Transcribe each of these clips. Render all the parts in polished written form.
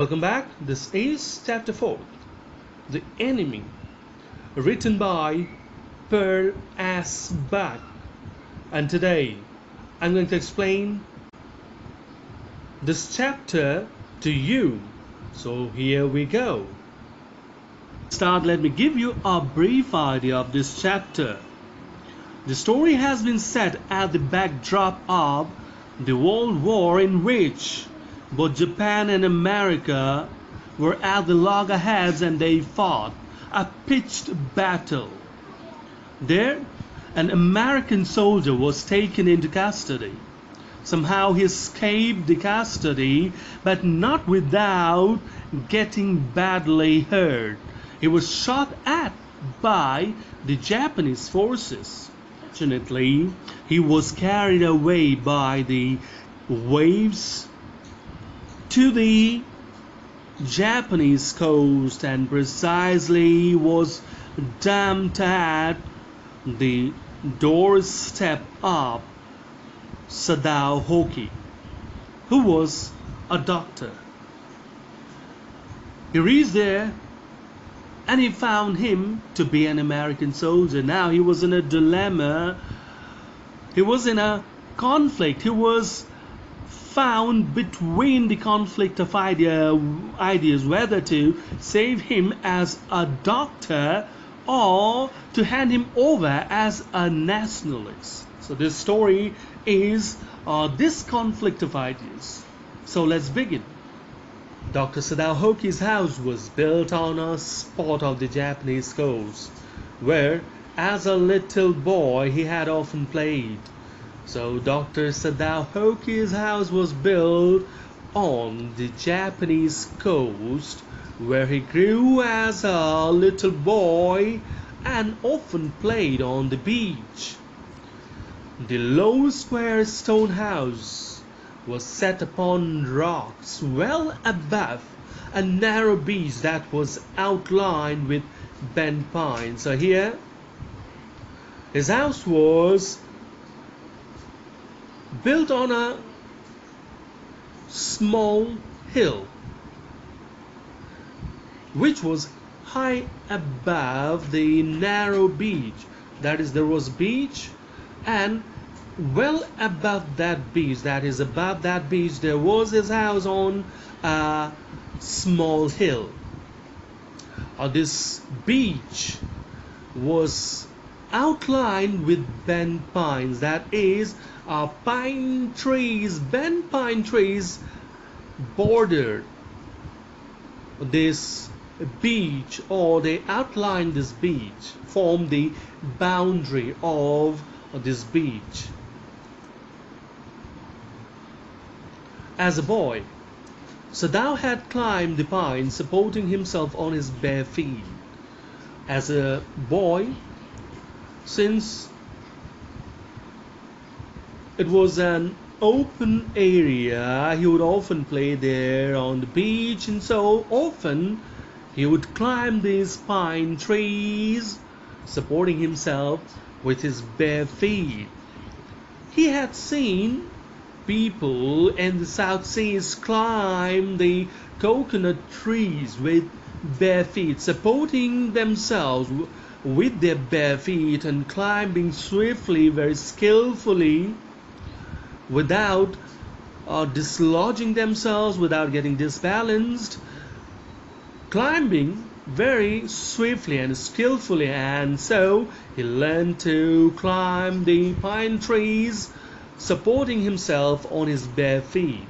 Welcome back. This is chapter 4, The Enemy, written by Pearl Asbach. And today I'm going to explain this chapter to you. So here we go. Let me give you a brief idea of this chapter. The story has been set at the backdrop of the World War, in which both Japan and America were at the loggerheads and they fought a pitched battle. There, an American soldier was taken into custody. Somehow he escaped the custody, but not without getting badly hurt. He was shot at by the Japanese forces. Fortunately, he was carried away by the waves to the Japanese coast and precisely was dumped at the doorstep of Sadao Hoki, who was a doctor. He reached there and he found him to be an American soldier. Now he was in a dilemma. He was in a conflict. He was found between the conflict of ideas whether to save him as a doctor or to hand him over as a nationalist. So this story is this conflict of ideas. So let's begin. Dr. Sadao Hoki's house was built on a spot of the Japanese coast where as a little boy he had often played. So Dr. Sadao Hoki's house was built on the Japanese coast where he grew as a little boy and often played on the beach. The low square stone house was set upon rocks well above a narrow beach that was outlined with bent pines. So here his house was built on a small hill which was high above the narrow beach. That is, there was beach, and well above that beach, that is above that beach, there was his house on a small hill. This beach was outlined with bent pines, that is, pine trees, bent pine trees bordered this beach, or they outlined this beach, formed the boundary of this beach. As a boy, Sadao had climbed the pine, supporting himself on his bare feet. As a boy, since it was an open area, he would often play there on the beach, and so often he would climb these pine trees, supporting himself with his bare feet. He had seen people in the South Seas climb the coconut trees with bare feet, supporting themselves with their bare feet and climbing swiftly, very skillfully, without dislodging themselves, without getting disbalanced, climbing very swiftly and skillfully. And so he learned to climb the pine trees, supporting himself on his bare feet.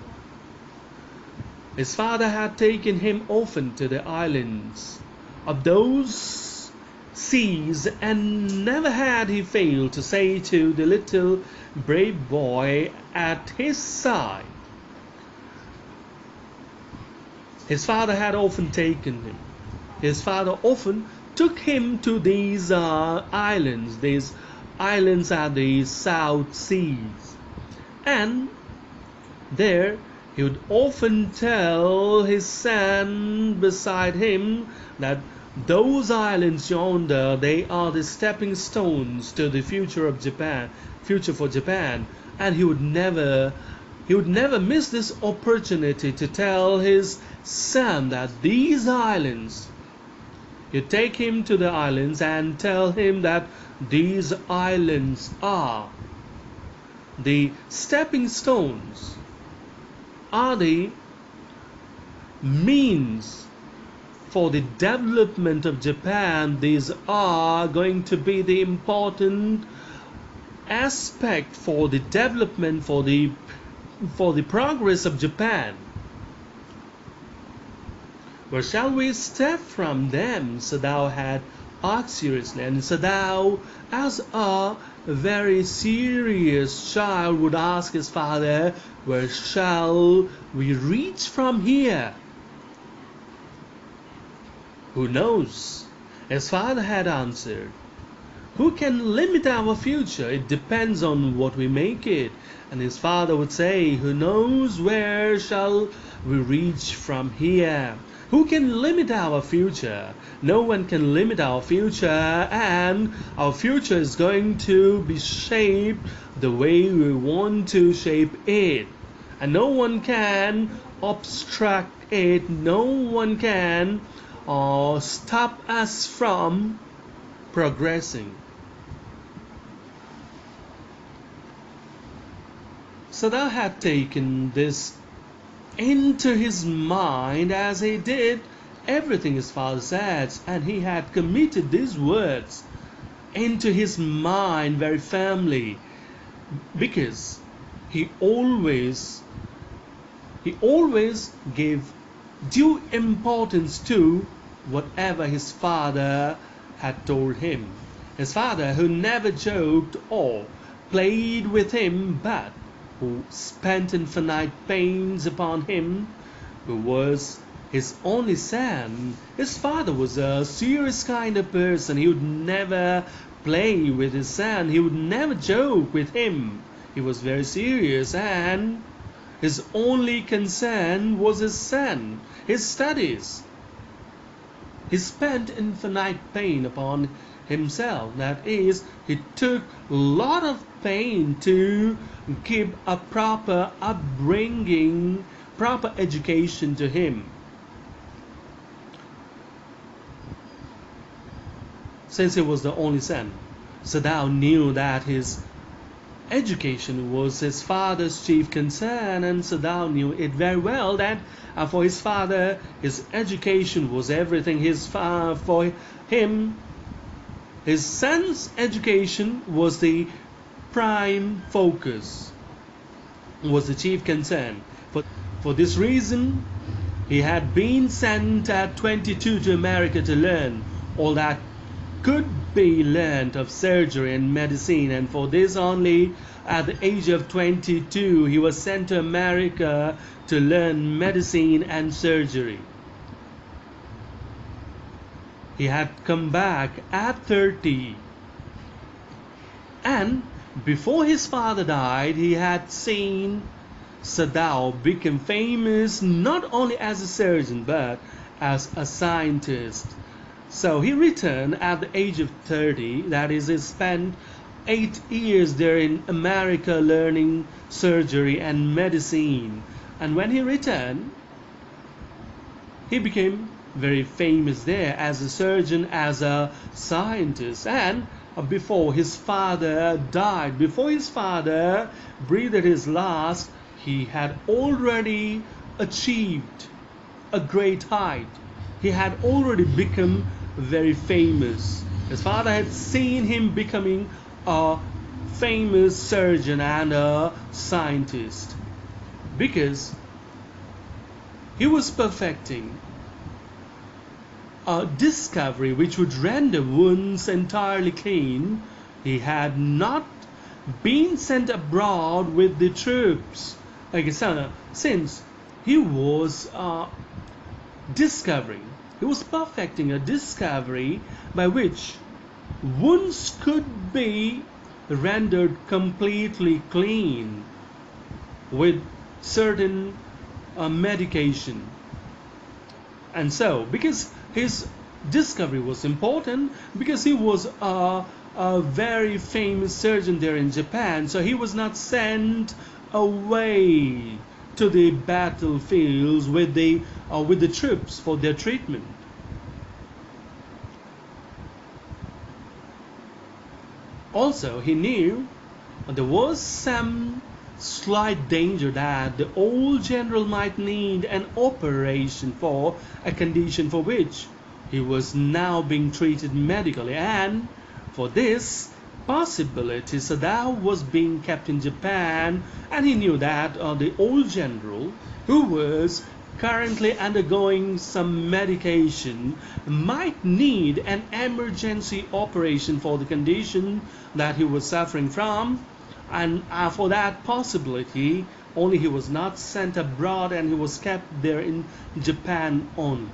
His father had taken him often to the islands of those seas, and never had he failed to say to the little brave boy at his side. His father had often taken him. His father often took him to these islands at the South Seas. And there he would often tell his son beside him that those islands yonder, they are the stepping stones to the future of Japan, future for Japan. And he would never he would never miss this opportunity to tell his son that these islands, you take him to the islands and tell him that these islands are the stepping stones, are the means for the development of Japan. These are going to be the important aspect for the development, for the progress of Japan. Where shall we step from them? Sadao had asked seriously, and Sadao, as a very serious child, would ask his father, where shall we reach from here? Who knows? His father had answered. Who can limit our future? It depends on what we make it. And his father would say, who knows where shall we reach from here? Who can limit our future? No one can limit our future, and our future is going to be shaped the way we want to shape it. And no one can obstruct it. No one can stop us from progressing. Sadao had taken this into his mind as he did everything his father said, and he had committed these words into his mind very firmly, because he always gave due importance to whatever his father had told him. His father, who never joked or played with him, but who spent infinite pains upon him, who was his only son. His father was a serious kind of person. He would never play with his son. He would never joke with him. He was very serious, and his only concern was his son, his studies. He spent infinite pain upon himself. That is, he took a lot of pain to give a proper upbringing, proper education to him. Since he was the only son, Sadao knew that his education was his father's chief concern, and Sadao knew it very well that for his father, his education was everything. For him, his son's education was the prime focus, was the chief concern. For this reason, he had been sent at 22 to America to learn all that could be learned of surgery and medicine, and for this only, at the age of 22, he was sent to America to learn medicine and surgery. He had come back at 30, and before his father died, he had seen Sadao become famous not only as a surgeon but as a scientist. So he returned at the age of 30, that is, he spent 8 years there in America learning surgery and medicine. And when he returned, he became very famous there as a surgeon, as a scientist. And before his father died, before his father breathed his last, he had already achieved a great height. He had already become very famous. His father had seen him becoming a famous surgeon and a scientist, because he was perfecting a discovery which would render wounds entirely clean. He had not been sent abroad with the troops, since he was discovering, he was perfecting a discovery by which wounds could be rendered completely clean with certain medication. And so, because his discovery was important, because he was a very famous surgeon there in Japan, so he was not sent away to the battlefields with the troops for their treatment. Also, he knew there was some slight danger that the old general might need an operation for a condition for which he was now being treated medically, and for this possibility Sadao was being kept in Japan, and he knew that the old general, who was currently undergoing some medication, might need an emergency operation for the condition that he was suffering from, and for that possibility only he was not sent abroad and he was kept there in Japan only.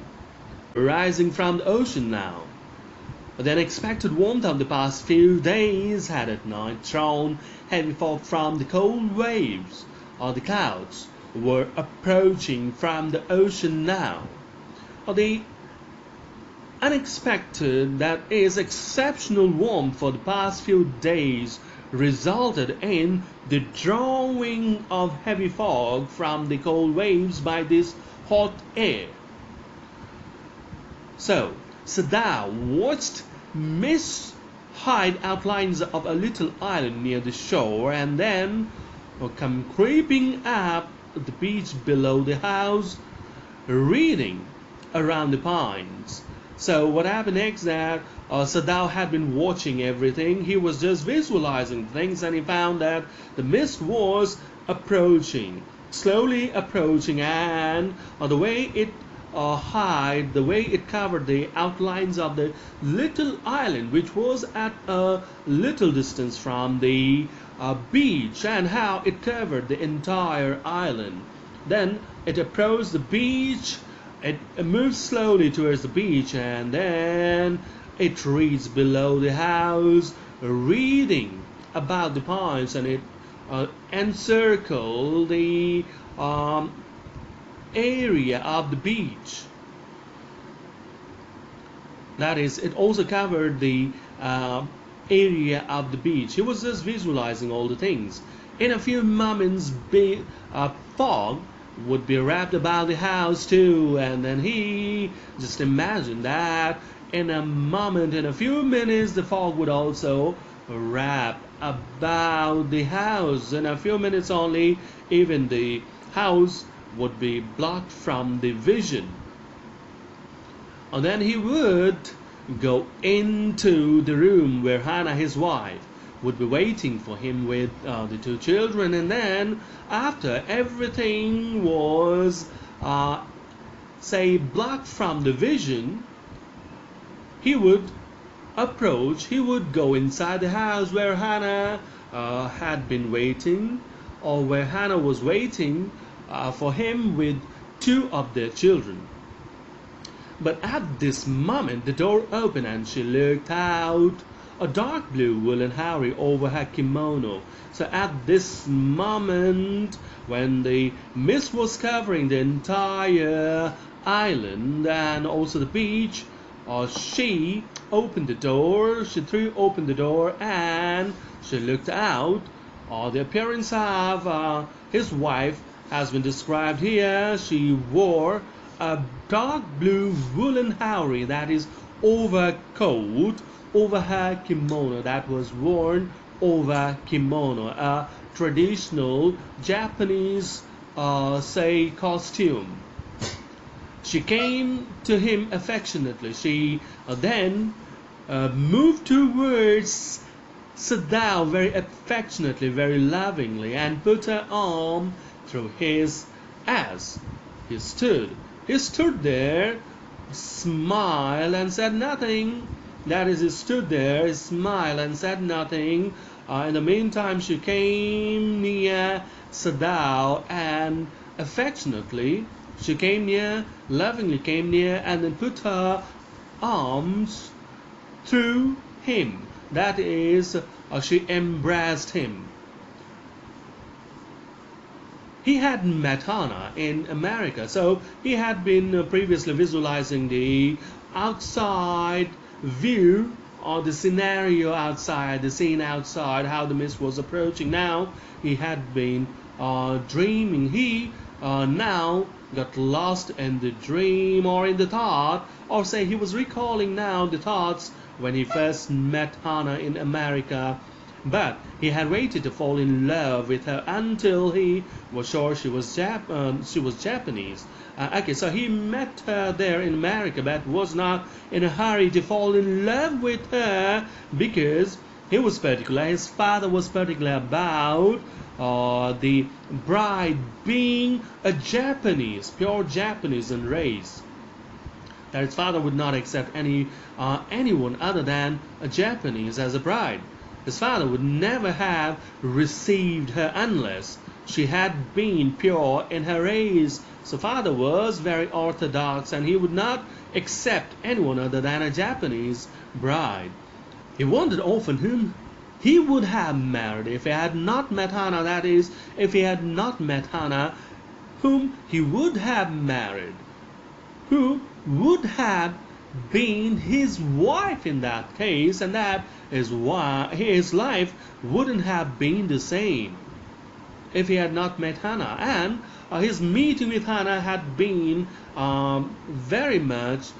Rising from the ocean now, the unexpected warmth of the past few days had at night thrown heavy fog from the cold waves. The clouds were approaching from the ocean now. The unexpected, that is, exceptional warmth for the past few days resulted in the drawing of heavy fog from the cold waves by this hot air. So, Sadao watched mist hide outlines of a little island near the shore and then come creeping up the beach below the house, reading around the pines. So what happened next that Sadao had been watching everything. He was just visualizing things, and he found that the mist was approaching, slowly approaching, and the way it the way it covered the outlines of the little island, which was at a little distance from the beach, and how it covered the entire island. Then it approached the beach, it moved slowly towards the beach, and then it reached below the house, reading about the pines, and it encircled the area of the beach. That is, it also covered the area of the beach. He was just visualizing all the things. In a few moments, fog would be wrapped about the house too, and then he just imagined that in a moment, in a few minutes, the fog would also wrap about the house. In a few minutes only, even the house would be blocked from the vision. And then he would go into the room where Hannah, his wife, would be waiting for him with the two children, and then after everything was blocked from the vision, he would go inside the house where Hannah had been waiting, or where Hannah was waiting for him with two of their children. But at this moment the door opened and she looked out, a dark blue woolen harry over her kimono. So at this moment, when the mist was covering the entire island and also the beach, she opened the door, she threw open the door, and she looked out. The appearance of his wife has been described here. She wore a dark blue woolen harry, that is overcoat, over her kimono, that was worn over kimono, a traditional Japanese costume. She came to him affectionately. She then moved towards Sadao very affectionately, very lovingly, and put her arm through his as he stood. He stood there, smiled, and said nothing. That is, he stood there, smiled, and said nothing. In the meantime, she came near Sadao, and affectionately, she came near, lovingly came near, and then put her arms through him. That is, she embraced him. He had met Hannah in America, so he had been previously visualizing the outside view, or the scenario outside, the scene outside, how the mist was approaching. Now he had been dreaming. He now got lost in the dream or in the thought, or say he was recalling now the thoughts when he first met Hannah in America. But he had waited to fall in love with her until he was sure she was Japanese. Okay, so he met her there in America, but was not in a hurry to fall in love with her because he was particular. His father was particular about the bride being a Japanese, pure Japanese in race. That his father would not accept anyone other than a Japanese as a bride. His father would never have received her unless she had been pure in her race. So father was very orthodox and he would not accept anyone other than a Japanese bride. He wondered often whom he would have married if he had not met Hannah. That is, if he had not met Hannah, whom he would have married, who would have been his wife in that case, and that is why his life wouldn't have been the same if he had not met Hannah. And his meeting with Hannah had been very much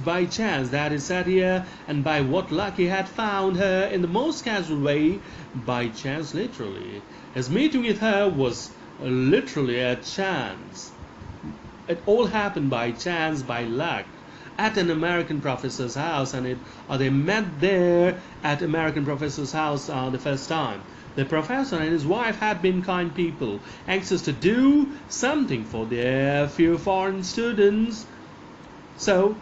by chance. That is said here, and by what luck he had found her in the most casual way, by chance literally. His meeting with her was literally a chance. It all happened by chance, by luck, at an American professor's house, and they met there at American professor's house the first time. The professor and his wife had been kind people, anxious to do something for their few foreign students. So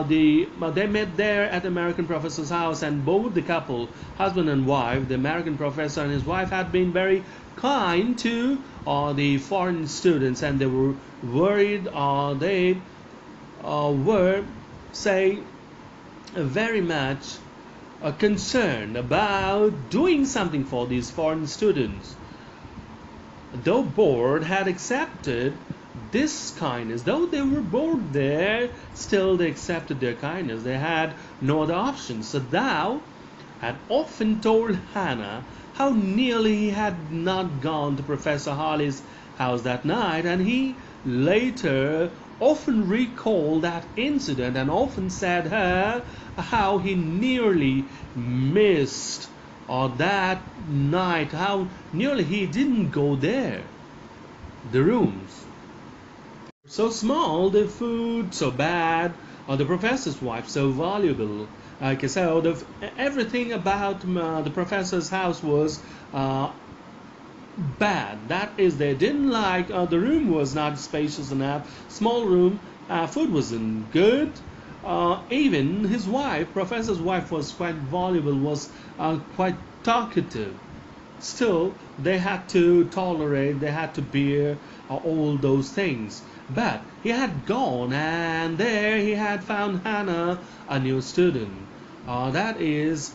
they met there at the American professor's house, and both the couple, husband and wife, the American professor and his wife, had been very kind to the foreign students, and they were worried. They were, say, very much concerned about doing something for these foreign students. Though bored had accepted this kindness, though they were bored there, still they accepted their kindness. They had no other option. So thou had often told Hannah how nearly he had not gone to Professor Harley's house that night, and he later often recalled that incident and often said her how he nearly missed that night, how nearly he didn't go there. The rooms so small, the food so bad, the professor's wife so valuable. Okay, so everything about the professor's house was bad. That is, they didn't like, the room was not spacious enough, small room, food wasn't good. Even his wife, professor's wife, was quite valuable, was quite talkative. Still, they had to tolerate, they had to bear all those things. But he had gone, and there he had found Hannah, a new student. That is,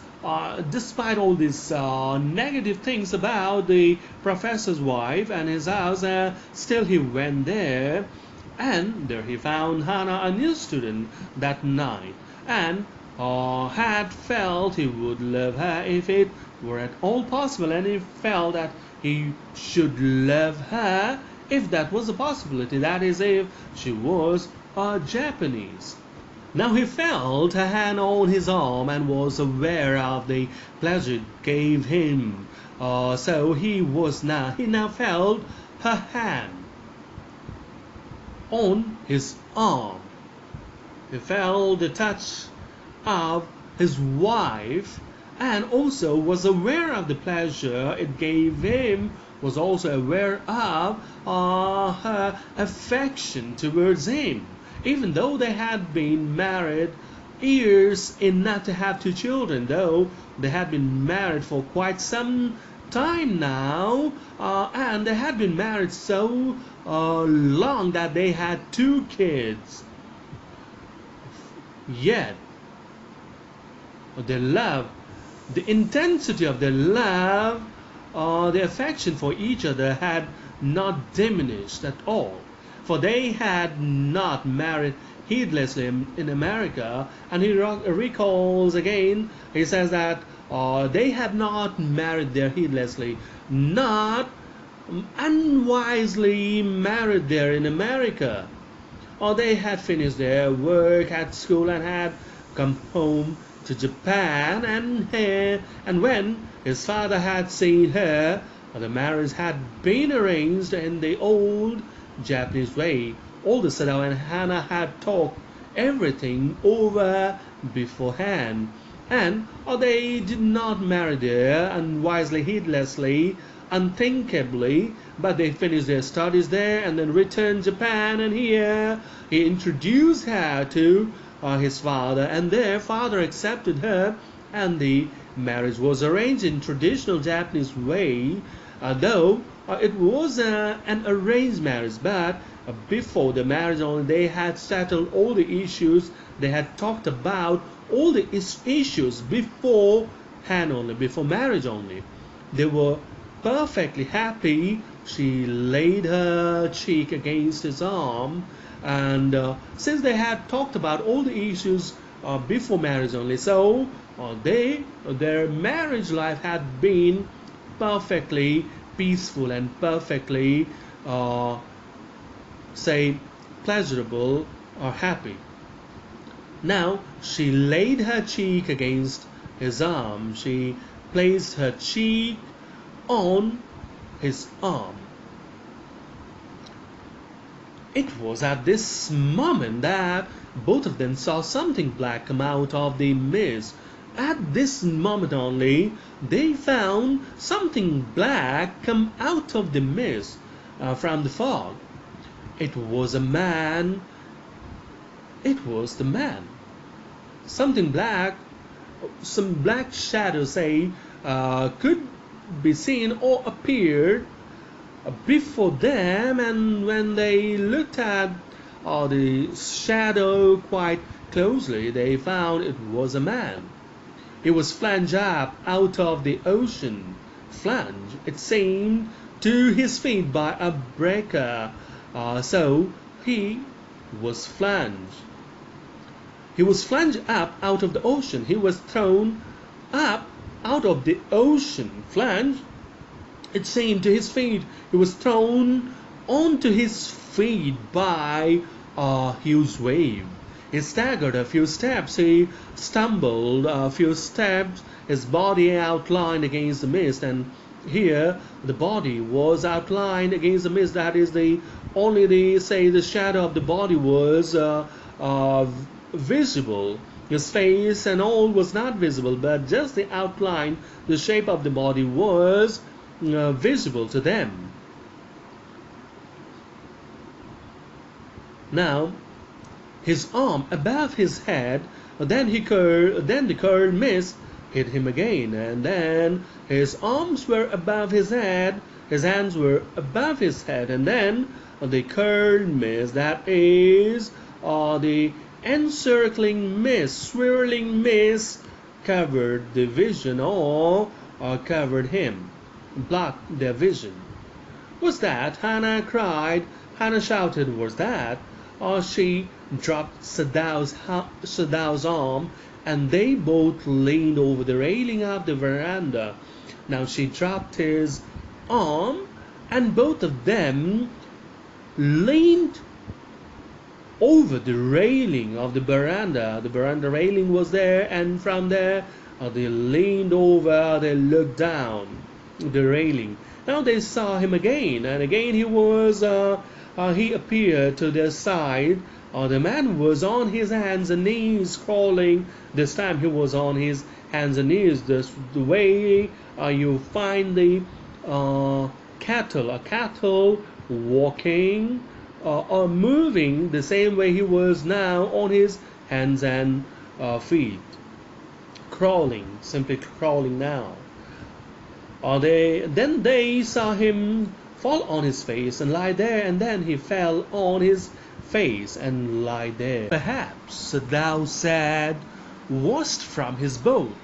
despite all these negative things about the professor's wife and his house, still he went there, and there he found Hannah, a new student, that night, and had felt he would love her if it were at all possible, and he felt that he should love her if that was a possibility, that is, if she was Japanese. Now he felt her hand on his arm and was aware of the pleasure it gave him. So he now felt her hand on his arm. He felt the touch of his wife, and also was aware of the pleasure it gave him, was also aware of her affection towards him, even though they had been married years enough to have 2 children, though they had been married for quite some time now, and they had been married so long that they had 2 kids. Yet their love, the intensity of their love, the affection for each other had not diminished at all, for they had not married heedlessly in America. And he recalls again, he says that they had not married there heedlessly. not unwisely married there in America, or they had finished their work at school and had come home to Japan, and when his father had seen her, the marriage had been arranged in the old Japanese way. All the Sadao and Hana had talked everything over beforehand, and or they did not marry there unwisely, heedlessly, unthinkably, but they finished their studies there and then returned to Japan, and here he introduced her to his father, and their father accepted her, and the marriage was arranged in traditional Japanese way, though it was an arranged marriage, but before the marriage only they had settled all the issues, they had talked about all the issues beforehand only, before marriage only. They were perfectly happy. She laid her cheek against his arm, and since they had talked about all the issues before marriage only, so their marriage life had been perfectly peaceful and perfectly say pleasurable or happy. Now she laid her cheek against his arm. She placed her cheek on his arm. It was at this moment that both of them saw something black come out of the mist. At this moment only, they found something black come out of the mist, from the fog. It was a man. It was the man. Something black, some black shadow, say, could be seen or appeared before them, and when they looked at the shadow quite closely, they found it was a man. He was flanged up out of the ocean. Flanged, it seemed, to his feet by a breaker. So he was flanged. He was flanged up out of the ocean. He was thrown up out of the ocean. Flanged, it seemed, to his feet. He was thrown onto his feet by a huge wave. He staggered a few steps. He stumbled a few steps. His body outlined against the mist, and here the body was outlined against the mist. That is, the shadow of the body was visible. His face and all was not visible, but just the outline, the shape of the body was visible to them. Now, his arm above his head, then the curled mist hit him again, and then his arms were above his head, his hands were above his head, and then the curled mist, that is, the encircling mist, swirling mist, covered the vision, or covered him, blocked their vision. Was that? Hannah cried. Hannah shouted, was that? She dropped Sadao's arm, and they both leaned over the railing of the veranda. Now she dropped his arm, and both of them leaned over the railing of the veranda. The veranda railing was there, and from there they leaned over, they looked down the railing. Now they saw him again, and again he appeared to their side. The man was on his hands and knees crawling. This time he was on his hands and knees. The way you find the cattle walking or moving, the same way he was now on his hands and feet, crawling, simply crawling now. Then they saw him fall on his face and lie there, and then he fell on his face and lie there. Perhaps, Sadao said, washed from his boat.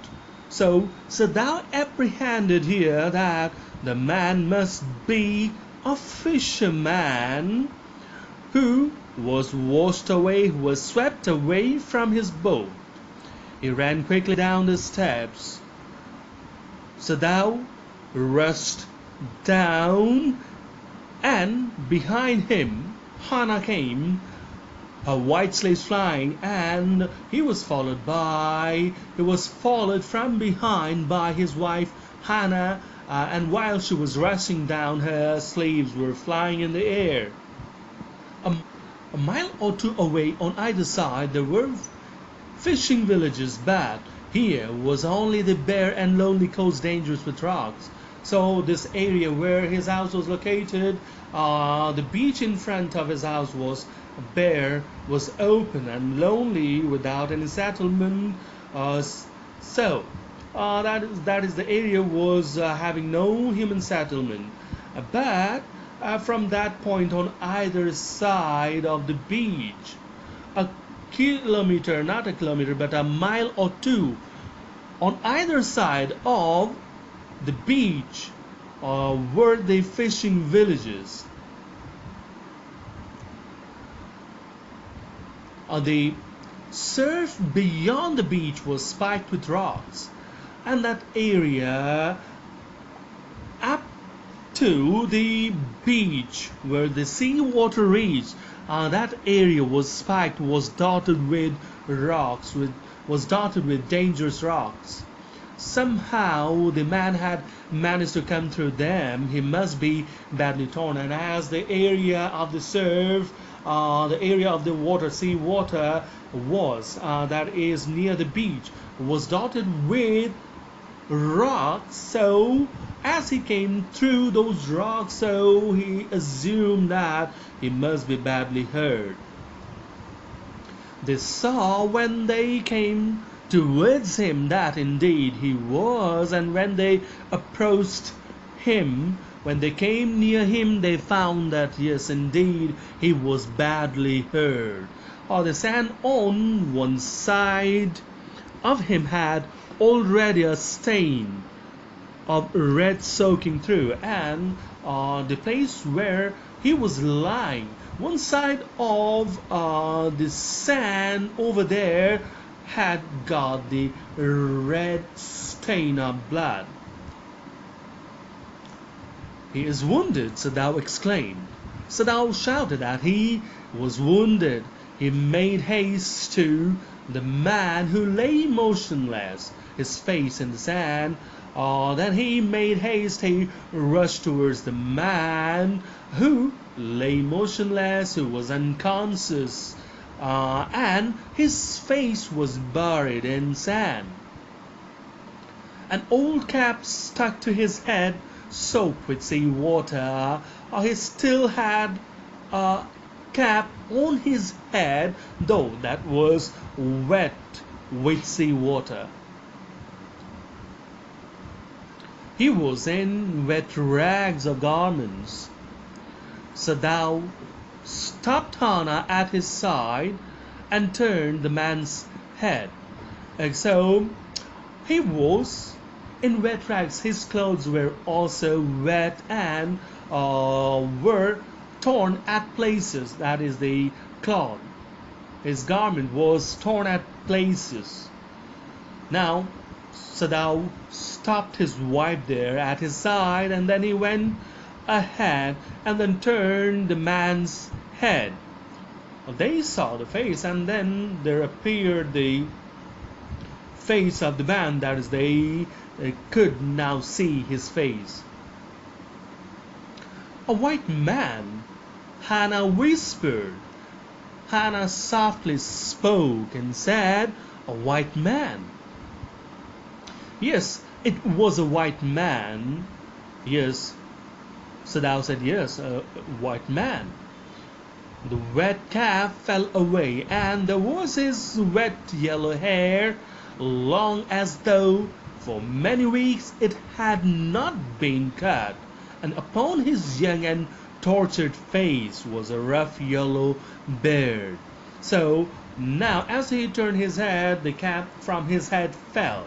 So Sadao apprehended here that the man must be a fisherman who was washed away, who was swept away from his boat. He ran quickly down the steps. Sadao rushed down, and behind him Hannah came, her white slaves flying, and he was followed from behind by his wife Hannah, and while she was rushing down, her slaves were flying in the air. A mile or two away on either side there were fishing villages, but here was only the bare and lonely coast, dangerous with rocks. So this area where his house was located, the beach in front of his house was bare, was open and lonely without any settlement. That is the area was having no human settlement. But from that point on either side of the beach, a kilometer, not a kilometer, but a mile or two on either side of the beach were the fishing villages. The surf beyond the beach was spiked with rocks, and that area up to the beach where the seawater reached, that area was spiked, was dotted with rocks, was dotted with dangerous rocks. Somehow the man had managed to come through them. He must be badly torn, and as the area of the surf, the area of the water, seawater was, that is near the beach, was dotted with rocks, so as he came through those rocks, so he assumed that he must be badly hurt. They saw when they came towards him that indeed he was, and when they approached him, when they came near him, they found that yes, indeed, he was badly hurt. The sand on one side of him had already a stain of red soaking through, and the place where he was lying, one side of the sand over there had got the red stain of blood. "He is wounded," Sadao exclaimed. Sadao shouted that he was wounded. He made haste to the man who lay motionless, his face in the sand. Then he made haste, he rushed towards the man who lay motionless, who was unconscious, and his face was buried in sand. An old cap stuck to his head, soaked with sea water. He still had a cap on his head, though that was wet with sea water. He was in wet rags or garments. Sadao stopped Hannah at his side and turned the man's head. And so he was in wet rags. His clothes were also wet and were torn at places. That is the cloth. His garment was torn at places. Now Sadao stopped his wife there at his side, and then he went ahead and then turned the man's head. They saw the face, and then there appeared the face of the man. That is, they could now see his face. "A white man," Hannah whispered. Hannah softly spoke and said, "A white man." Yes, it was a white man. Yes, Sadao said, yes, a white man. The wet cap fell away, and there was his wet yellow hair, long as though for many weeks it had not been cut, and upon his young and tortured face was a rough yellow beard. So now as he turned his head, the cap from his head fell.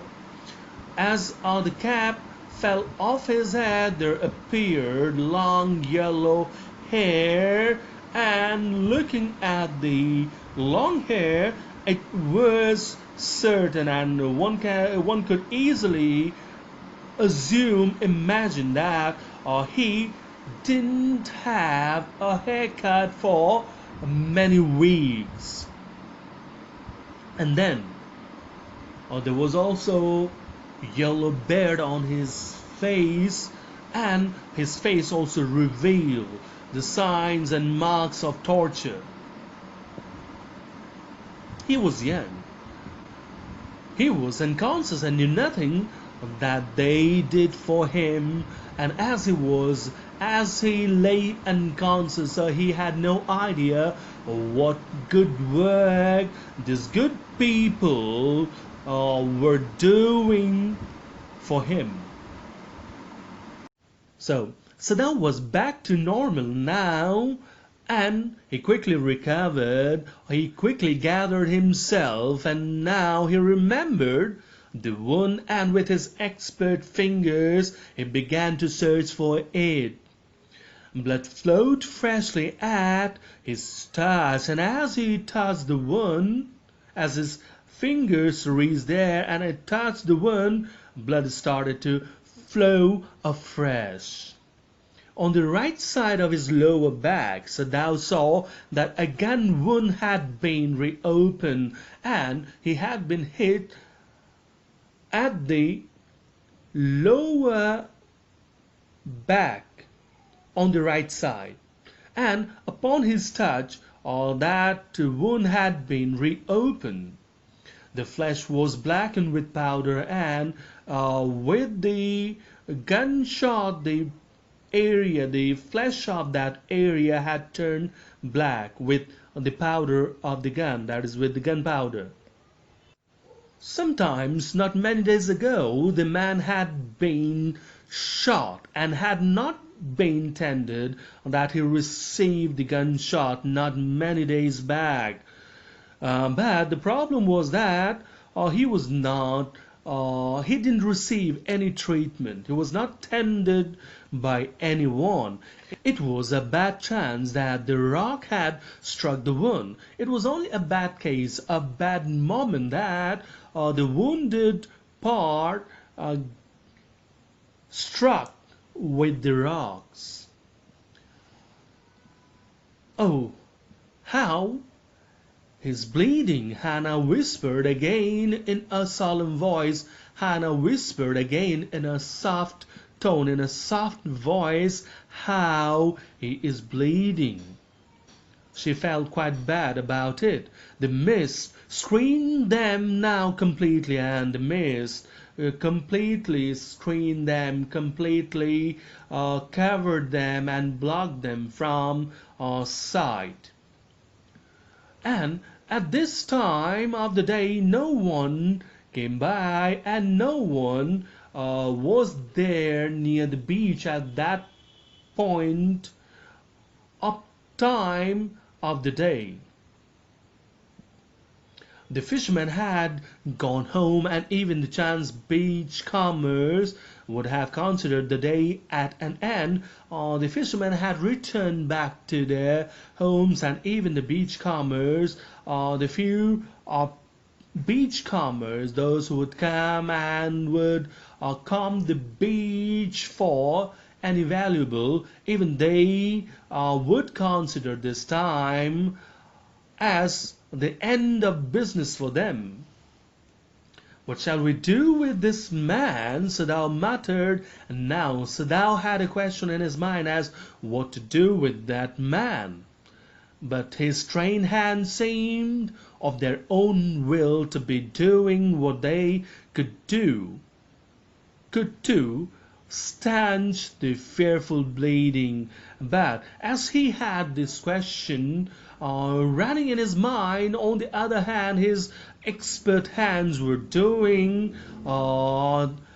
As the cap fell off his head, there appeared long yellow hair, and looking at the long hair, it was certain, and one could easily imagine that he didn't have a haircut for many weeks. And then there was also yellow beard on his face, and his face also revealed the signs and marks of torture. He was young, he was unconscious and knew nothing that they did for him, and as he lay unconscious, he had no idea what good work these good people were doing for him. So Saddam was back to normal now, and he quickly recovered. He quickly gathered himself, and now he remembered the wound, and with his expert fingers he began to search for it. Blood flowed freshly at his touch, and as he touched the wound, as his fingers reached there and it touched the wound, blood started to flow afresh. On the right side of his lower back, Sadao saw that a gun wound had been reopened, and he had been hit at the lower back on the right side, and upon his touch that wound had been reopened. The flesh was blackened with powder, and with the gunshot the flesh of that area had turned black with the powder of the gun, that is, with the gunpowder. Sometimes, not many days ago, the man had been shot and had not been tended that he received the gunshot not many days back. But the problem was that he didn't receive any treatment. He was not tended by anyone. It was a bad chance that the rock had struck the wound. It was only a bad case, a bad moment that the wounded part struck with the rocks. Oh, how he's bleeding, Hannah whispered again in a solemn voice. Hannah whispered again in a soft tone, in a soft voice, how he is bleeding. She felt quite bad about it. The mist screened them now completely, and the mist completely screened them, completely covered them and blocked them from sight. And at this time of the day, no one came by, and no one was there near the beach at that point of time of the day. The fishermen had gone home, and even the chance beachcombers would have considered the day at an end. The fishermen had returned back to their homes, and even the beachcombers, the few beachcombers, those who would come and would comb the beach for any valuable, even they would consider this time as the end of business for them. What shall we do with this man? Sadao muttered, and now Sadao had a question in his mind as what to do with that man. But his trained hands seemed of their own will to be doing what they could to stanch the fearful bleeding. But as he had this question running in his mind, on the other hand, his expert hands were doing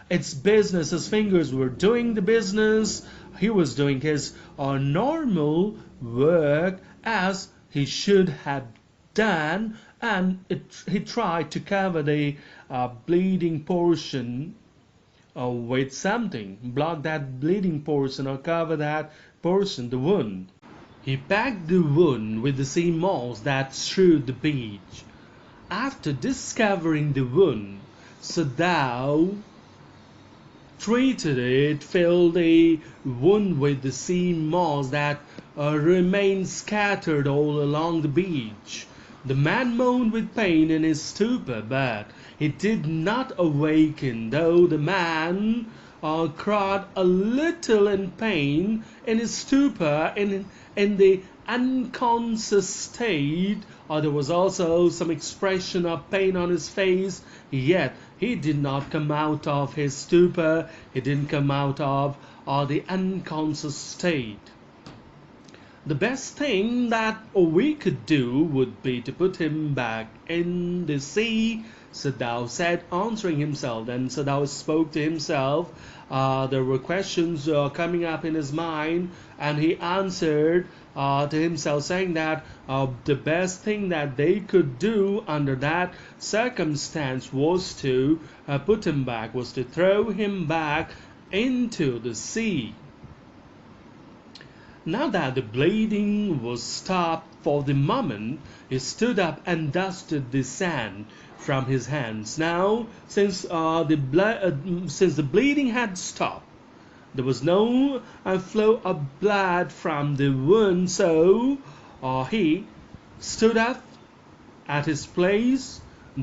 its business. His fingers were doing the business. He was doing his normal work as he should have done, and he tried to cover the bleeding portion with something, block that bleeding portion or cover that portion, the wound. He packed the wound with the same moss that strewed the beach. After discovering the wound, Sadao treated it, filled the wound with the sea moss that remained scattered all along the beach. The man moaned with pain in his stupor, but he did not awaken, though the man cried a little in pain in his stupor, in the unconscious state. There was also some expression of pain on his face, yet he did not come out of his stupor. He didn't come out of the unconscious state. The best thing that we could do would be to put him back in the sea, Sadao said, answering himself. Then Sadao spoke to himself. There were questions coming up in his mind, and he answered to himself, saying that the best thing that they could do under that circumstance was to put him back, was to throw him back into the sea. Now that the bleeding was stopped for the moment, he stood up and dusted the sand from his hands. Now, since the bleeding had stopped, there was no flow of blood from the wound, so he stood up at his place,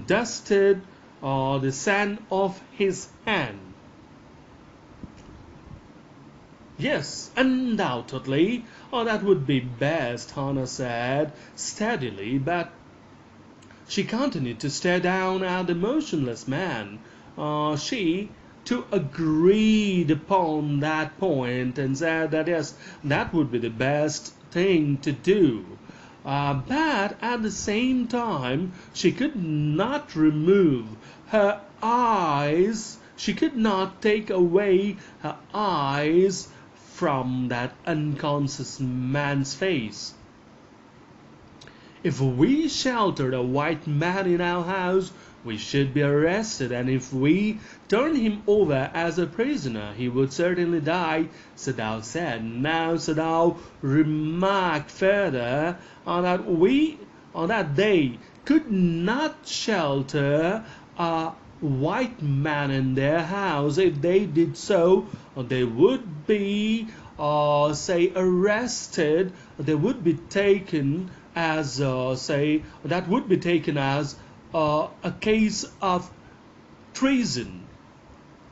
dusted the sand off his hand. Yes, undoubtedly, that would be best, Hannah said steadily, but she continued to stare down at the motionless man. She too agreed upon that point and said that yes, that would be the best thing to do. But at the same time, she could not remove her eyes. She could not take away her eyes from that unconscious man's face. If we sheltered a white man in our house, we should be arrested, and if we turned him over as a prisoner, he would certainly die, Sadao said. Now Sadao remarked further that they could not shelter a white man in their house. If they did so, they would be arrested. They would be taken as that would be taken as a case of treason,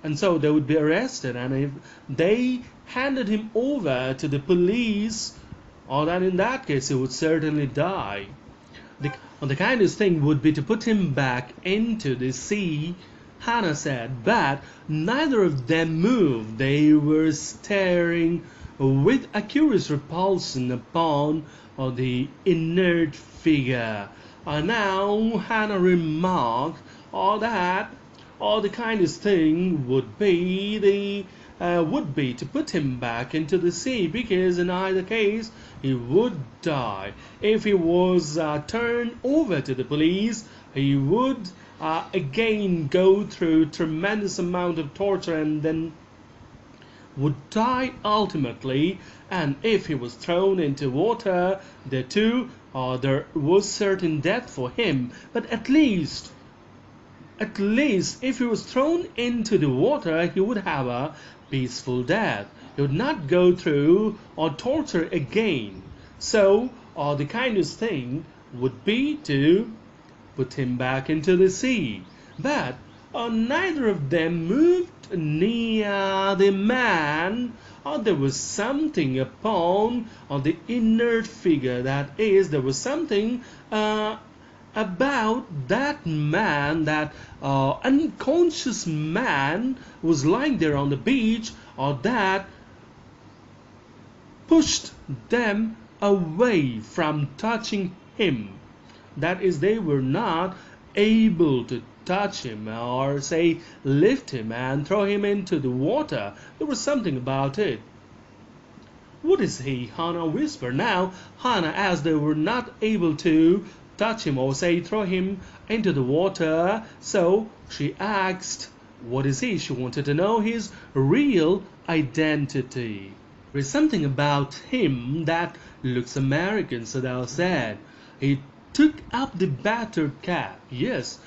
and so they would be arrested. And if they handed him over to the police, then in that case he would certainly die. The kindest thing would be to put him back into the sea, Hannah said, but neither of them moved. They were staring with a curious repulsion upon the inert figure. Now Hannah remarked that the kindest thing would be to put him back into the sea, because in either case he would die. If he was turned over to the police, he would again go through tremendous amount of torture and then would die ultimately. And if he was thrown into water, there too there was certain death for him. But at least if he was thrown into the water, he would have a peaceful death. He would not go through torture again. So the kindest thing would be to put him back into the sea. But neither of them moved near the man. There was something upon the inert figure. That is, there was something about that man, that unconscious man was lying there on the beach, that pushed them away from touching him. That is, they were not able to touch him or lift him and throw him into the water. There was something about it. What is he? Hannah whispered. Now Hannah, as they were not able to touch him or throw him into the water, so she asked, what is he? She wanted to know his real identity. There is something about him that looks American, Sadao said. He took up the battered cap. Yes,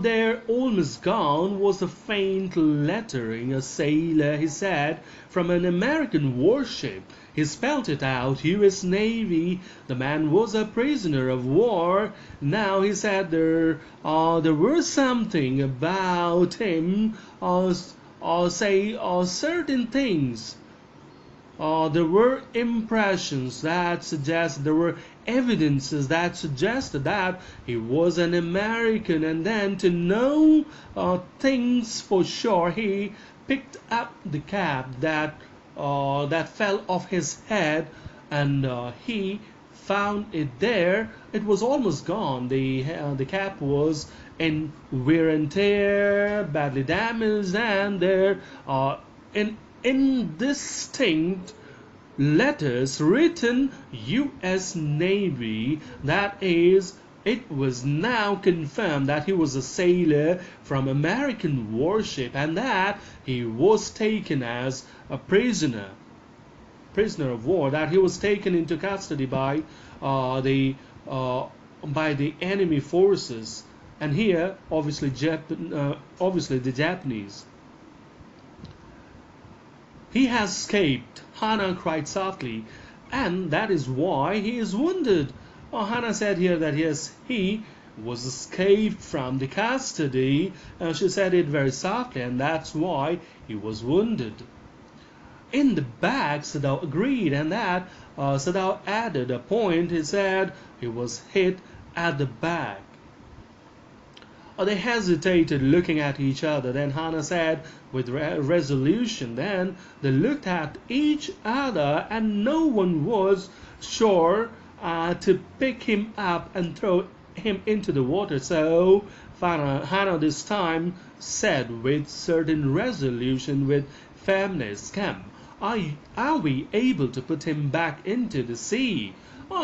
There, almost gone, was a faint lettering. A sailor, he said, from an American warship. He spelt it out, U.S. Navy. The man was a prisoner of war. Now, he said, there was something about him, certain things. There were impressions that suggest, there were evidences that suggested that he was an American, and then to know things for sure, he picked up the cap that fell off his head, and he found it there. It was almost gone. The cap was in wear and tear, badly damaged, and there in indistinct letters written U.S. Navy. That is, it was now confirmed that he was a sailor from American warship, and that he was taken as a prisoner of war, that he was taken into custody by the enemy forces, and here obviously the Japanese. He has escaped, Hana cried softly, and that is why he is wounded. Hana said here that yes, he was escaped from the custody. She said it very softly, and that's why he was wounded. In the back, Sadao agreed, and that Sadao added a point. He said he was hit at the back. They hesitated, looking at each other. Then Hana said with resolution. Then they looked at each other, and no one was sure to pick him up and throw him into the water. So Hana this time said with certain resolution, with firmness, "Come, are we able to put him back into the sea?"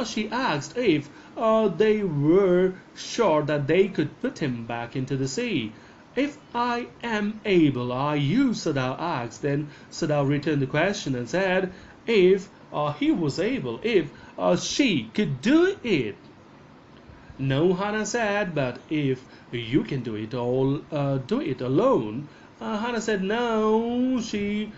She asked if they were sure that they could put him back into the sea. "If I am able, are you?" Sadao asked. Then Sadao returned the question and said if he was able, if she could do it. "No," Hana said, "but if you can do it alone." Hana said no. She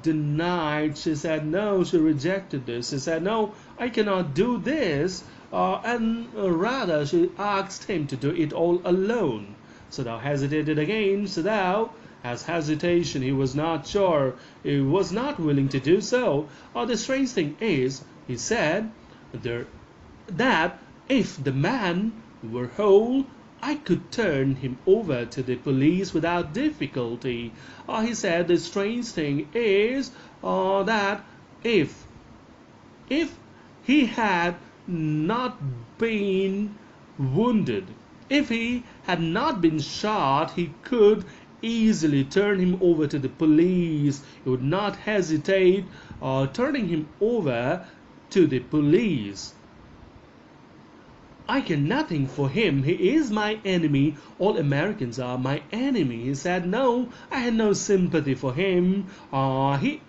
denied. She said no. She rejected this. She said no, I cannot do this. And rather she asked him to do it all alone. Sadao hesitated again. Sadao has hesitation. He was not sure. He was not willing to do so. The strange thing is, he said that if the man were whole, I could turn him over to the police without difficulty. He said the strange thing is that if he had not been wounded, if he had not been shot, he could easily turn him over to the police. He would not hesitate turning him over to the police. "I care nothing for him. He is my enemy. All Americans are my enemy." He said no, I had no sympathy for him. He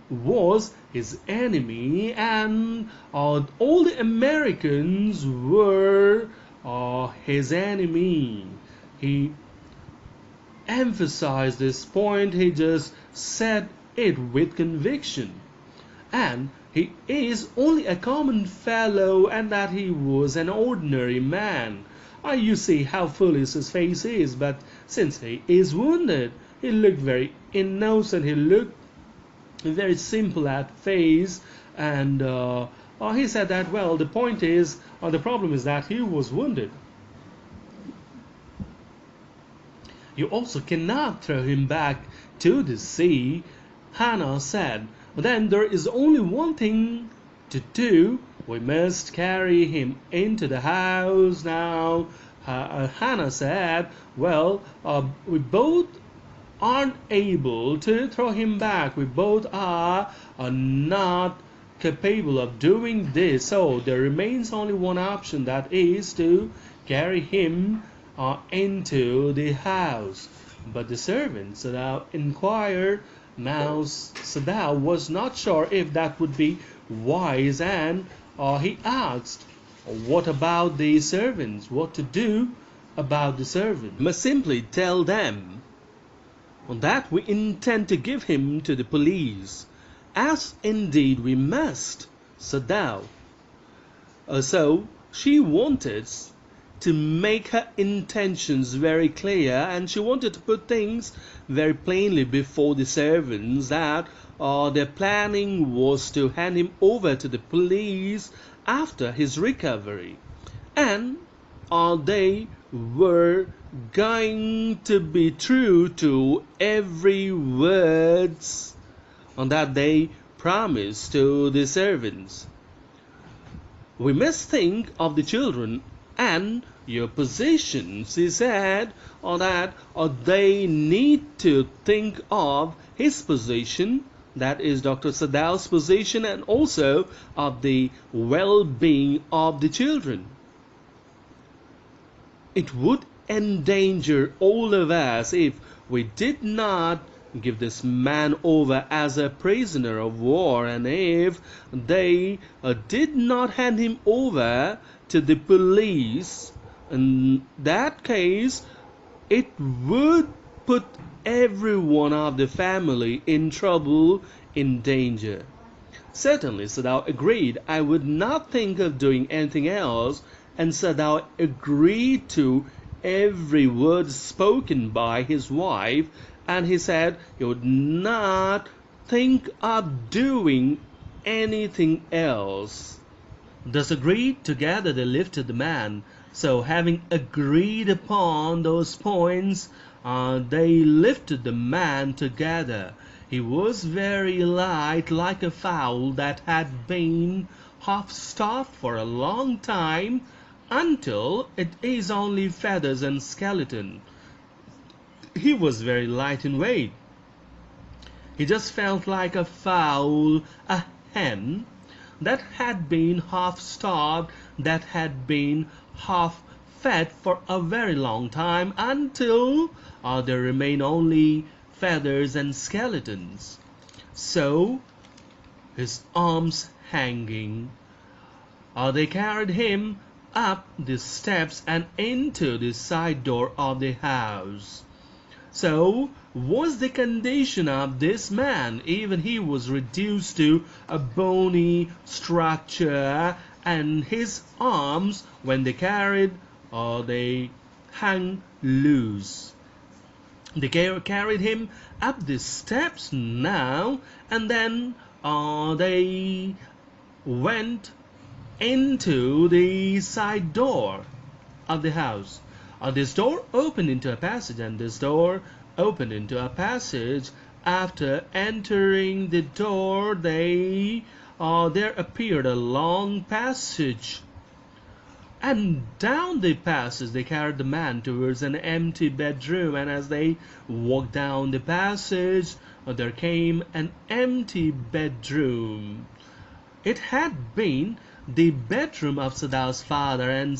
was his enemy, and all the Americans were his enemy. He emphasized this point. He just said it with conviction. And he is only a common fellow, and that he was an ordinary man. You see how foolish his face is, but since he is wounded, he looked very innocent. He looked very simple at face, and he said that, well, the point is, the problem is that he was wounded. "You also cannot throw him back to the sea," Hana said. "Then there is only one thing to do. We must carry him into the house." Now, Hana said, well, we both aren't able to throw him back. We both are not capable of doing this. So there remains only one option, that is to carry him into the house. But the servant Sadao inquired. Now Sadao was not sure if that would be wise, and he asked, "What about the servants? What to do about the servant. We must simply tell them that we intend to give him to the police, as indeed we must, said thou. So she wanted to make her intentions very clear, and she wanted to put things very plainly before the servants that their planning was to hand him over to the police after his recovery, and they were going to be true to every words that they promised to the servants. We must think of the children and your position, she said, or that they need to think of his position, that is Dr. Sadal's position, and also of the well-being of the children. It would endanger all of us if we did not give this man over as a prisoner of war, and if they did not hand him over to the police. In that case, it would put everyone of the family in trouble, in danger. Certainly, Sadao agreed. I would not think of doing anything else, and Sadao agreed to every word spoken by his wife, and he said he would not think of doing anything else. Thus agreed together they lifted the man. So having agreed upon those points, they lifted the man together. He was very light, like a fowl that had been half-starved for a long time, until it is only feathers and skeleton. He was very light in weight. He just felt like a fowl, a hen, that had been half-starved, that had been half-fed for a very long time, until there remain only feathers and skeletons. So, his arms hanging, they carried him up the steps and into the side door of the house. So was the condition of this man. Even he was reduced to a bony structure, and his arms, when they carried, they hung loose. They carried him up the steps now, and then they went into the side door of the house. This door opened into a passage, and this door opened into a passage. After entering the door, there appeared a long passage, and down the passage they carried the man towards an empty bedroom. And as they walked down the passage, there came an empty bedroom. It had been the bedroom of Sadal's father, and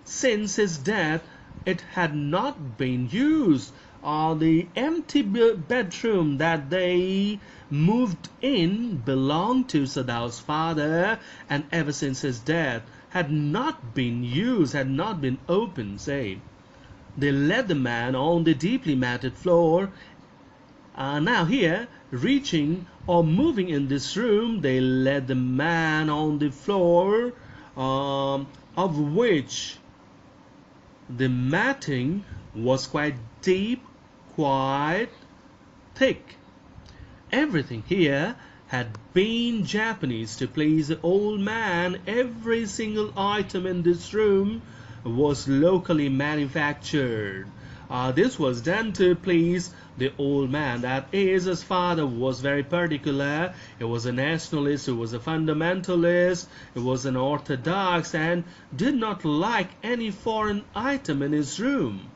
since his death it had not been used. The empty bedroom that they moved in belonged to Sadal's father, and ever since his death had not been used, had not been opened. Say, they led the man on the deeply matted floor. Now here, reaching or moving in this room, they led the man on the floor, of which the matting was quite deep, quite thick. Everything here had been Japanese to please the old man. Every single item in this room was locally manufactured. This was done to please the old man. That is, his father was very particular. He was a nationalist, he was a fundamentalist, he was an orthodox, and did not like any foreign item in his room.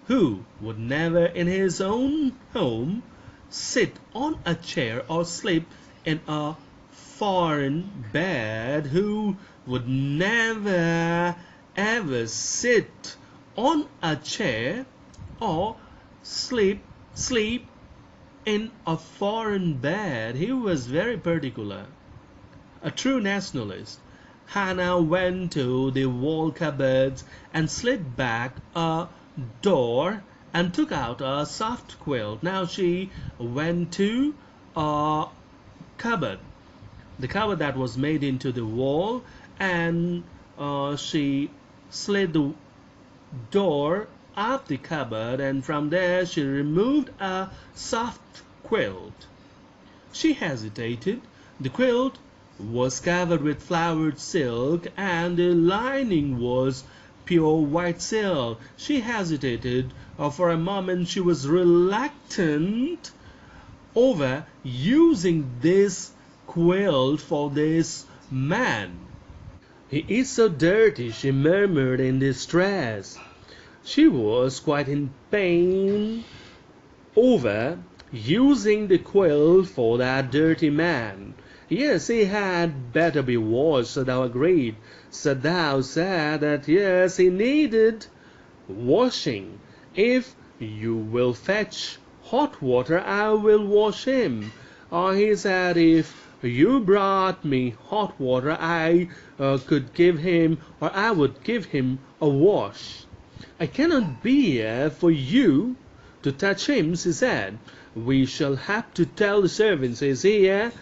Who would never in his own home sit on a chair or sleep in a foreign bed? Who would never ever sit on a chair or sleep in a foreign bed? He was very particular, a true nationalist. Hannah went to the wall cupboards and slid back a door and took out a soft quilt. Now she went to a cupboard, the cupboard that was made into the wall, and she slid the door of the cupboard, and from there she removed a soft quilt. She hesitated. The quilt was covered with flowered silk, and the lining was pure white silk. She hesitated. For a moment she was reluctant over using this quilt for this man. "He is so dirty," she murmured in distress. She was quite in pain over using the quilt for that dirty man. Yes, he had better be washed, Sadao agreed. Sadao said that yes, he needed washing. "If you will fetch hot water, I will wash him." He said, "If you brought me hot water, I could give him, or I would give him a wash." "I cannot bear for you to touch him," she said. "We shall have to tell the servants he is here."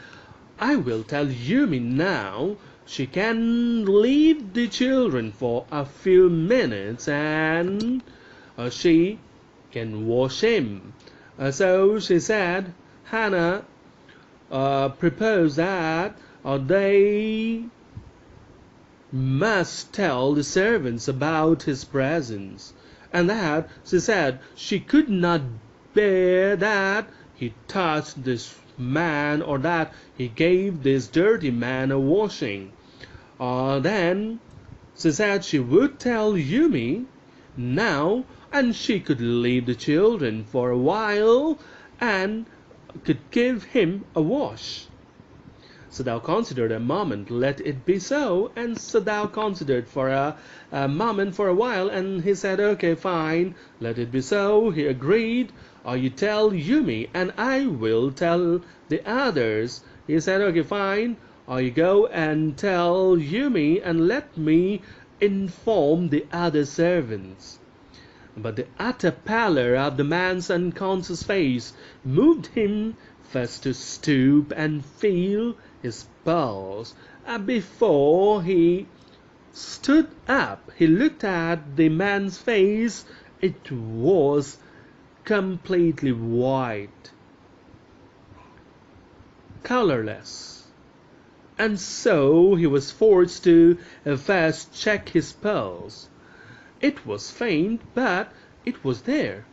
"I will tell Yumi now. She can leave the children for a few minutes, and she can wash him." So she said, Hannah proposed that they must tell the servants about his presence, and that she said she could not bear that he touched this man, or that he gave this dirty man a washing. Then she said she would tell Yumi now, and she could leave the children for a while and could give him a wash. Sadao considered a moment. "Let it be so." And Sadao considered for a moment, for a while, and he said, "Okay, fine, let it be so." He agreed. "You tell Yumi, and I will tell the others." He said, "Okay, fine. You go and tell Yumi, and let me inform the other servants." But the utter pallor of the man's unconscious face moved him first to stoop and feel his pulse. Before he stood up, he looked at the man's face. It was completely white, colorless, and so he was forced to first check his pulse. It was faint, but it was there.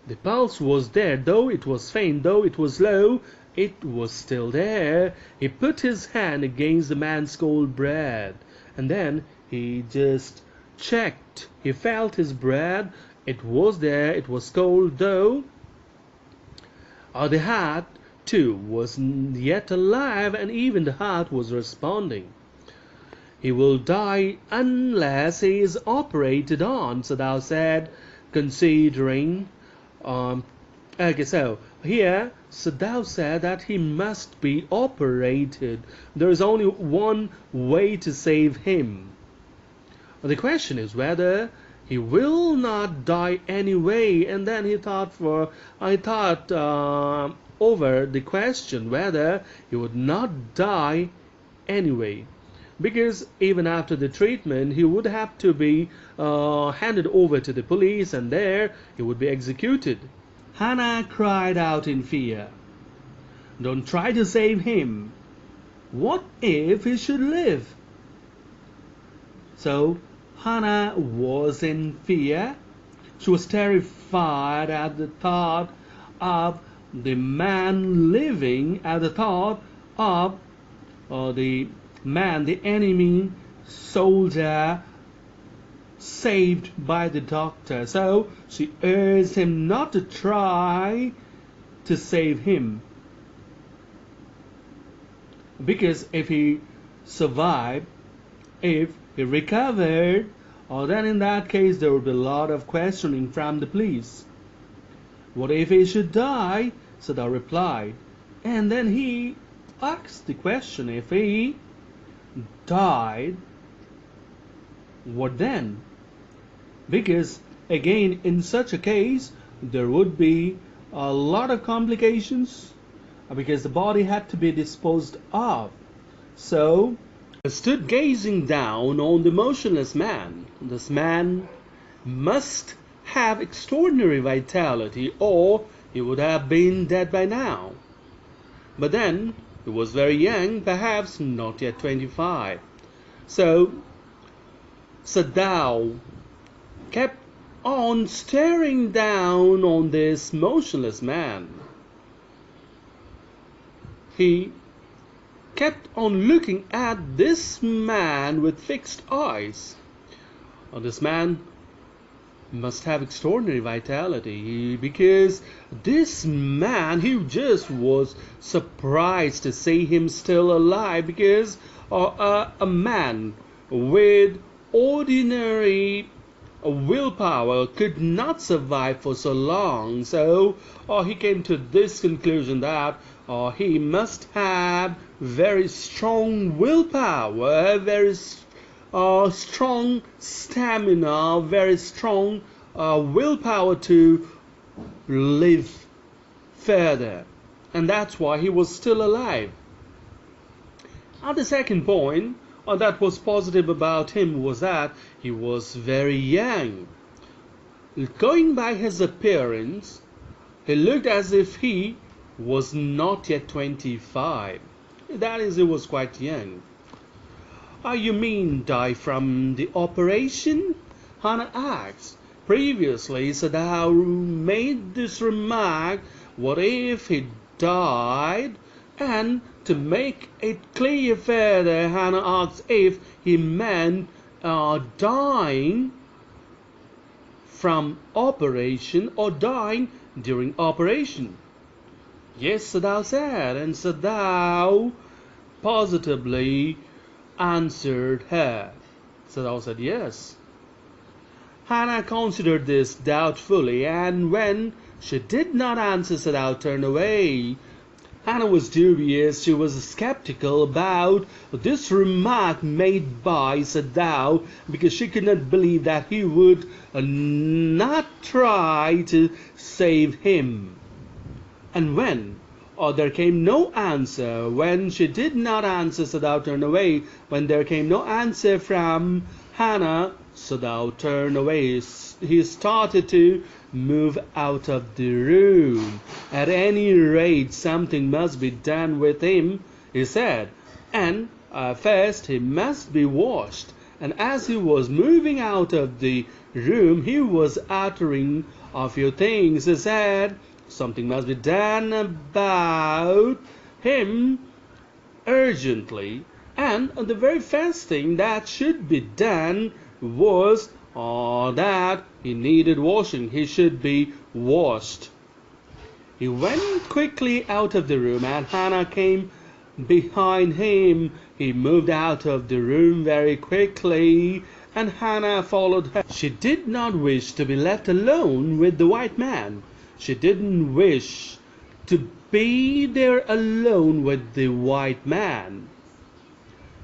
The pulse was there, though it was faint, though it was low, it was still there. He put his hand against the man's cold breath, and then he just checked. He felt his breath. It was there, it was cold, though. The heart, too, was yet alive, and even the heart was responding. "He will die unless he is operated on," Sadao said, considering. Okay, so here Sadao said that he must be operated. There is only one way to save him. The question is whether he will not die anyway. And then I thought over the question whether he would not die anyway, because even after the treatment he would have to be handed over to the police, and there he would be executed. Hannah cried out in fear, "Don't try to save him. What if he should live?" So Hannah was in fear. She was terrified at the thought of the man living, at the thought of the man, the enemy soldier, saved by the doctor. So she urged him not to try to save him, because if he survived, if he recovered, then in that case there would be a lot of questioning from the police. "What if he should die?" Sadao replied. And then he asked the question, if he died, What then? Because again, in such a case, there would be a lot of complications because the body had to be disposed of. So I stood gazing down on the motionless man. This man must have extraordinary vitality, or he would have been dead by now. But then he was very young, perhaps not yet 25. So Sadao kept on staring down on this motionless man. He kept on looking at this man with fixed eyes. This man must have extraordinary vitality because this man, he just was surprised to see him still alive, because a man with ordinary willpower could not survive for so long. So he came to this conclusion that he must have very strong willpower, very strong stamina, very strong willpower to live further. And that's why he was still alive. And the second point that was positive about him was that he was very young. Going by his appearance, he looked as if he was not yet 25. That is, he was quite young. You mean die from the operation? Hannah asked. Previously, Sadao made this remark, what if he died? And to make it clear further, Hannah asked if he meant dying from operation or dying during operation. Yes, Sadao said, and Sadao positively answered her. Sadao said yes. Hannah considered this doubtfully, and when she did not answer, Sadao turned away. Hannah was dubious. She was skeptical about this remark made by Sadao, because she could not believe that he would not try to save him. And when there came no answer, when she did not answer, Sadao turned away. When there came no answer from Hannah, Sadao turned away. He started to move out of the room. At any rate, something must be done with him, he said, and first he must be washed. And as he was moving out of the room, he was uttering a few things. He said, something must be done about him urgently. And the very first thing that should be done was that he needed washing. He should be washed. He went quickly out of the room, and Hannah came behind him. He moved out of the room very quickly, and Hannah followed her. She did not wish to be left alone with the white man. She didn't wish to be there alone with the white man.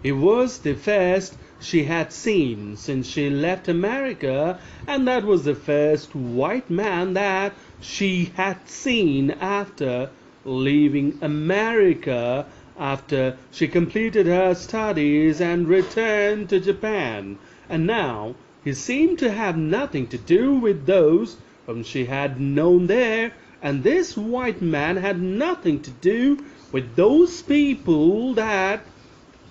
He was the first she had seen since she left America, and that was the first white man that she had seen after leaving America, after she completed her studies and returned to Japan. And now he seemed to have nothing to do with those whom she had known there, and this white man had nothing to do with those people that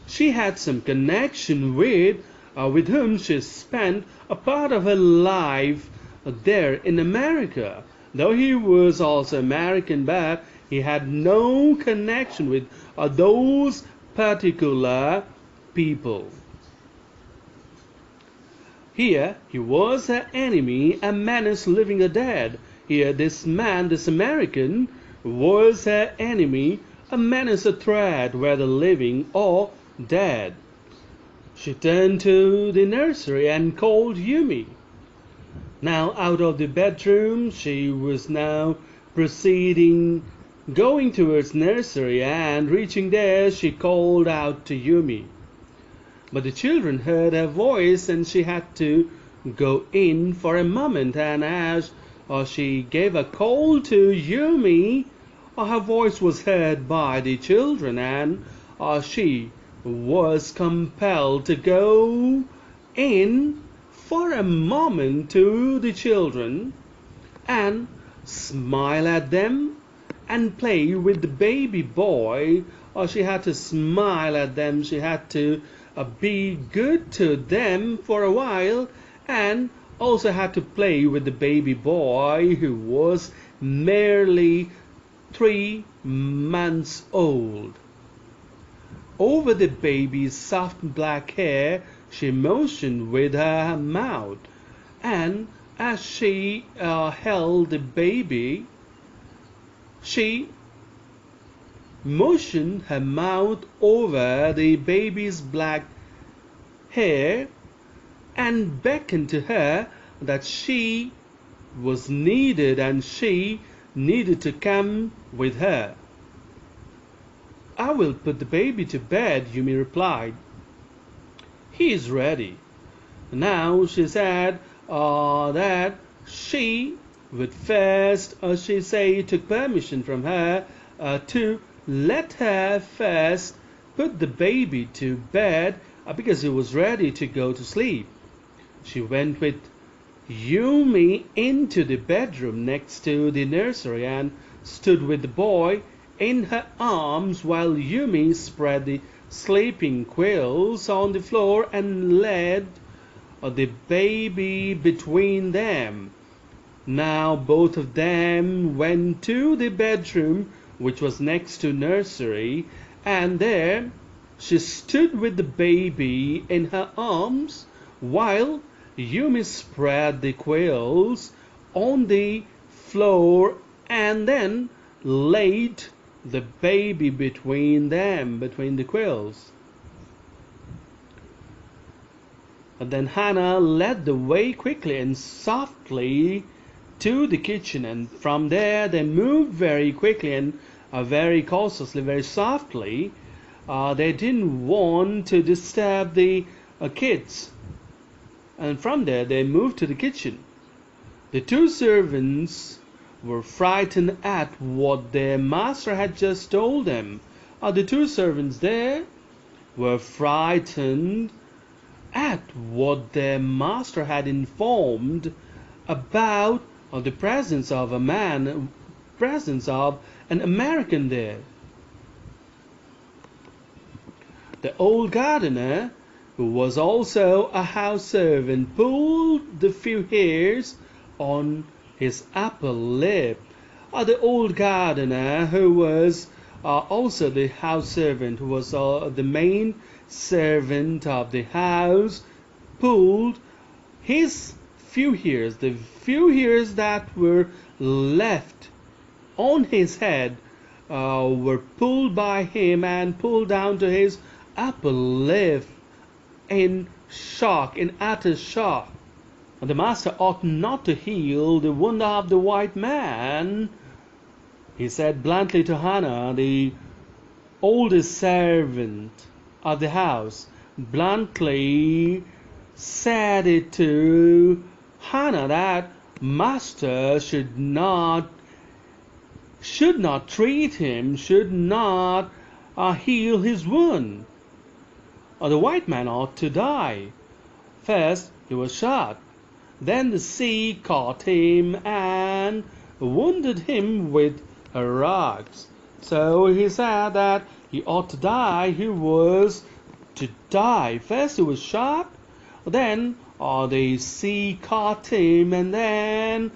she had some connection with whom she spent a part of her life there in America. Though he was also American, but he had no connection with those particular people. Here he was her enemy, a menace living or dead. Here this man, this American, was her enemy, a menace, a threat, whether living or dead. She turned to the nursery and called Yumi. Now out of the bedroom, she was now proceeding, going towards nursery, and reaching there, she called out to Yumi. But the children heard her voice, and she had to go in for a moment. And as she gave a call to Yumi, her voice was heard by the children, and she was compelled to go in for a moment to the children and smile at them and play with the baby boy. She had to smile at them. She had to be good to them for a while, and also had to play with the baby boy who was merely 3 months old. Over the baby's soft black hair she motioned with her mouth, and as she held the baby, she motioned her mouth over the baby's black hair and beckoned to her that she was needed and she needed to come with her. "I will put the baby to bed," Yumi replied. "He is ready." Now she said that she would first, she took permission from her to let her first put the baby to bed because he was ready to go to sleep. She went with Yumi into the bedroom next to the nursery and stood with the boy in her arms while Yumi spread the sleeping quills on the floor and led the baby between them. Now both of them went to the bedroom which was next to nursery, and there she stood with the baby in her arms while Yumi spread the quills on the floor and then laid the baby between them, between the quills. And then Hannah led the way quickly and softly to the kitchen, and from there they moved very quickly and very cautiously, very softly. They didn't want to disturb the kids. And from there they moved to the kitchen. The two servants were frightened at what their master had just told them. The two servants there were frightened at what their master had informed about the presence of an American there. The old gardener, who was also a house servant, pulled the few hairs on his upper lip. The old gardener, who was also the house servant, who was the main servant of the house, pulled his few hairs, the few hairs that were left on his head, were pulled by him and pulled down to his upper lip in shock, in utter shock. The master ought not to heal the wound of the white man, he said bluntly to Hannah, the oldest servant of the house. Bluntly said it to Hannah that master should not treat him, should not heal his wound. The white man ought to die. First he was shot, then the sea caught him and wounded him with rocks. So he said that he ought to die. He was to die. First he was shot, then the sea caught him, and then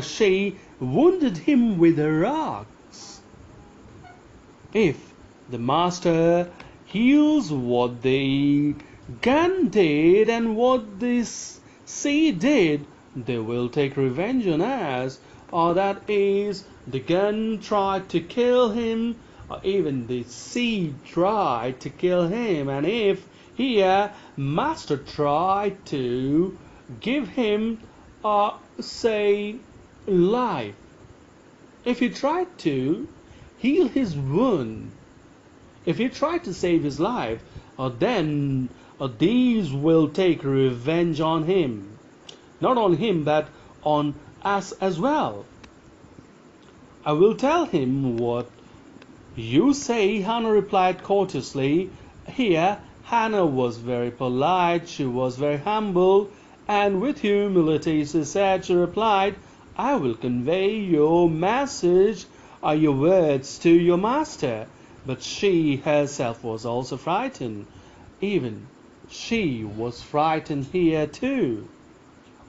she wounded him with rocks. If the master heals what the gun did and what this sea did, they will take revenge on us. That is, the gun tried to kill him, or even the sea tried to kill him. And if here master tried to give him, life, if he tried to heal his wound, if he tried to save his life, then these will take revenge on him. Not on him, but on us as well. I will tell him what you say, Hannah replied courteously. Here, Hannah was very polite, she was very humble, and with humility she replied, I will convey your message or your words to your master. But she herself was also frightened. Even she was frightened here too.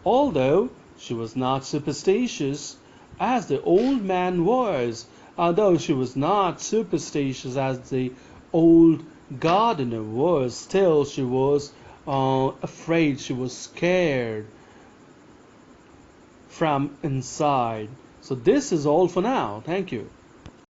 Although she was not superstitious, as the old man was, although she was not superstitious as the old gardener was, still she was afraid, she was scared from inside. So this is all for now. Thank you.